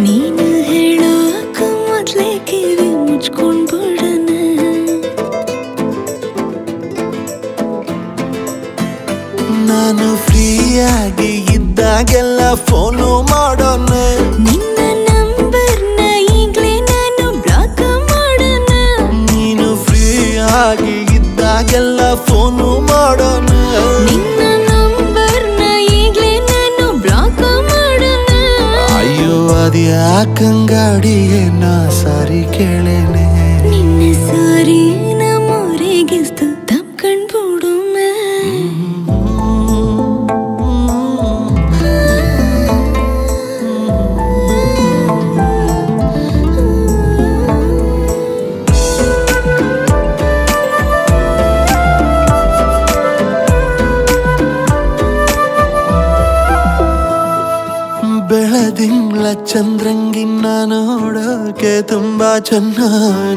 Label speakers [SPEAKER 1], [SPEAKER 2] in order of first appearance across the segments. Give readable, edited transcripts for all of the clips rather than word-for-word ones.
[SPEAKER 1] ನೀನು ಹೇಳೋಕ ಮೊದ್ಲೇ ಕಿವಿ ಮುಚ್ಕೊಂಡ್ಬಿಡಣ.
[SPEAKER 2] ನಾನು ಫ್ರೀಯಾಗಿ ಇದ್ದಾಗೆಲ್ಲ ಫೋನು ಮಾಡೋಣ.
[SPEAKER 1] ನಿನ್ನ ನಂಬರ್ನ ಈಗ್ಲೇ ನಾನು ಬ್ಲಾಕ್ ಮಾಡೋಣ.
[SPEAKER 2] ನೀನು ಫ್ರೀಯಾಗಿ ಇದ್ದಾಗೆಲ್ಲ ಫೋನು ಮಾಡೋಣ.
[SPEAKER 1] ನಿನ್ನ ನಂಬರ್ನ ಈಗ್ಲೇ ನಾನು ಬ್ಲಾಕ್ ಮಾಡೋಣ.
[SPEAKER 2] ಅಯ್ಯೋ ಅದ್ಯಾಕಂಗಾಡಿಗೆ ನಾ ಸಾರಿ ಕೇಳೇನೆ.
[SPEAKER 1] ನಿನ್ನ ಸಾರಿ ನಮ್ಮೂರಿಗಿಸ್ತು ತಪ್ಕೊಂಡ್ಬಿಡುಮೆ.
[SPEAKER 2] ಬೆಳದಿಂಗ್ಳ ಚಂದ್ರಂಗಿನ್ನ ನೋಡೋಕೆ ತುಂಬಾ ಚೆನ್ನ.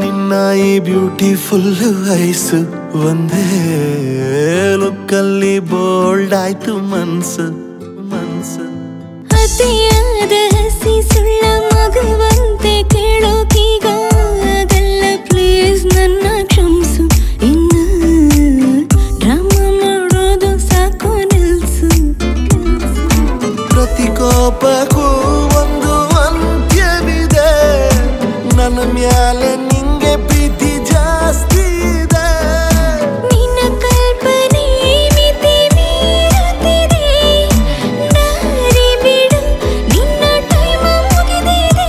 [SPEAKER 2] ನಿನ್ನ ಈ ಬ್ಯೂಟಿಫುಲ್ ಐಸು ಒಂದೇ ಲುಕ್ಕಲ್ಲಿ ಬೋಲ್ಡ್ ಆಯ್ತು ಮನ್ಸು ಮನ್ಸು.
[SPEAKER 1] ಅತಿಯಾದ ಹಸಿ ಸುಳ್ಳ ಮಗುವಂತೆ ಕೇಳೋಕೀಗ ಆಗಲ್ಲ, ಪ್ಲೀಸ್ ನನ್ನ ಕ್ಷಮಿಸು. ಇನ್ನು ಡ್ರಾಮಾ ಮಾಡೋದು ಸಾಕು, ನಿಲ್ಸು.
[SPEAKER 2] ಪ್ರತಿಕೋಪಕ್ಕೂ ಒಂದು ಅಂತ್ಯವಿದೆ. ನನ್ನ ಮ್ಯಾಲೆ ನಿಂಗೆ ಪ್ರೀತಿ ಜಾಸ್ತಿ ಇದೆ.
[SPEAKER 1] ನಿನ್ನ ಕಲ್ಪನೆ ಮಿತಿ ಮೀರುತ್ತಿದೆ. ದಾರಿ ಬಿಡು, ನಿನ್ನ ಟೈಮ್ ಮುಗಿದಿದೆ.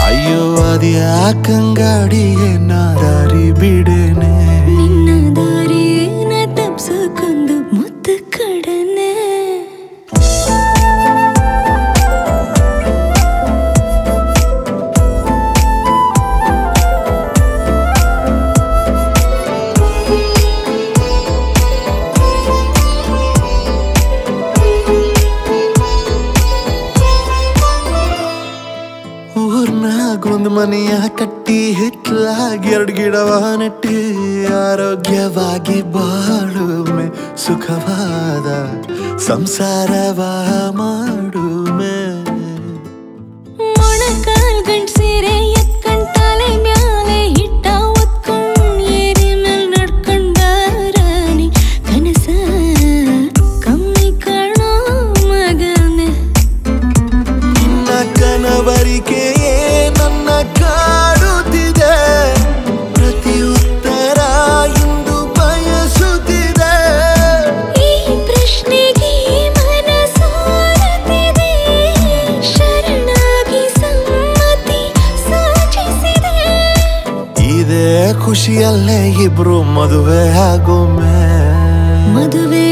[SPEAKER 2] ಅಯ್ಯೋ ಅದ್ಯಾಕಂಗಾಡಿಗೆ ನಾ ದಾರಿ ಬಿಡೇನೆ.
[SPEAKER 1] ನಿನ್ನ ದಾರಿನ ತಪ್ಸಕ್ಕೊಂದು ಮುತ್ತು ಕಡನೆ.
[SPEAKER 2] ಊರ್ನಾಗ ಒಂದು ಮನೆಯ ಕಟ್ಟಿ ಹಿತ್ಲಾಗಿ 2 ಗಿಡವ ನೆಟ್ಟಿ ಆರೋಗ್ಯವಾಗಿ ಬಾಳುಮೆ, ಸುಖವಾದ ಸಂಸಾರವ ಮಾಡುಮೆ.
[SPEAKER 1] ಮೊಣಕಾಲ್ ಗಂಟ್ ಸೀರೆ ಎತ್ಕೊಂಡ್ ತಲೆ ಮ್ಯಾಲೆ ಹಿಟ್ಟ ಒತ್ಕೊಂಡ್ ಏರಿ ಮೇಲ್ ನಡ್ಕೊಂಡ್ ಬಾರಾಣಿ. ಕನಸ ಕಮ್ಮಿ ಕಾಣೋ ಮಗನೆ.
[SPEAKER 2] ನಿನ್ನ ಕನವರಿಕೆಯೇ ನನ್ನ ಕಾಡುತ್ತಿದೆ. ಪ್ರತಿ ಉತ್ತರ ಇಂದು ಬಯಸುತ್ತಿದೆ.
[SPEAKER 1] ಈ ಪ್ರಶ್ನೆಗೆ ಮನ ಸೋಲುತ್ತಿದೆ. ಶರಣಾಗಿ ಸಮ್ಮತಿ ಸೂಚಿಸಿದೆ.
[SPEAKER 2] ಇದೇ ಖುಷಿಯಲ್ಲೇ ಇಬ್ರು ಮದುವೆ ಆಗೋಮೆ.
[SPEAKER 1] ಮದುವೆ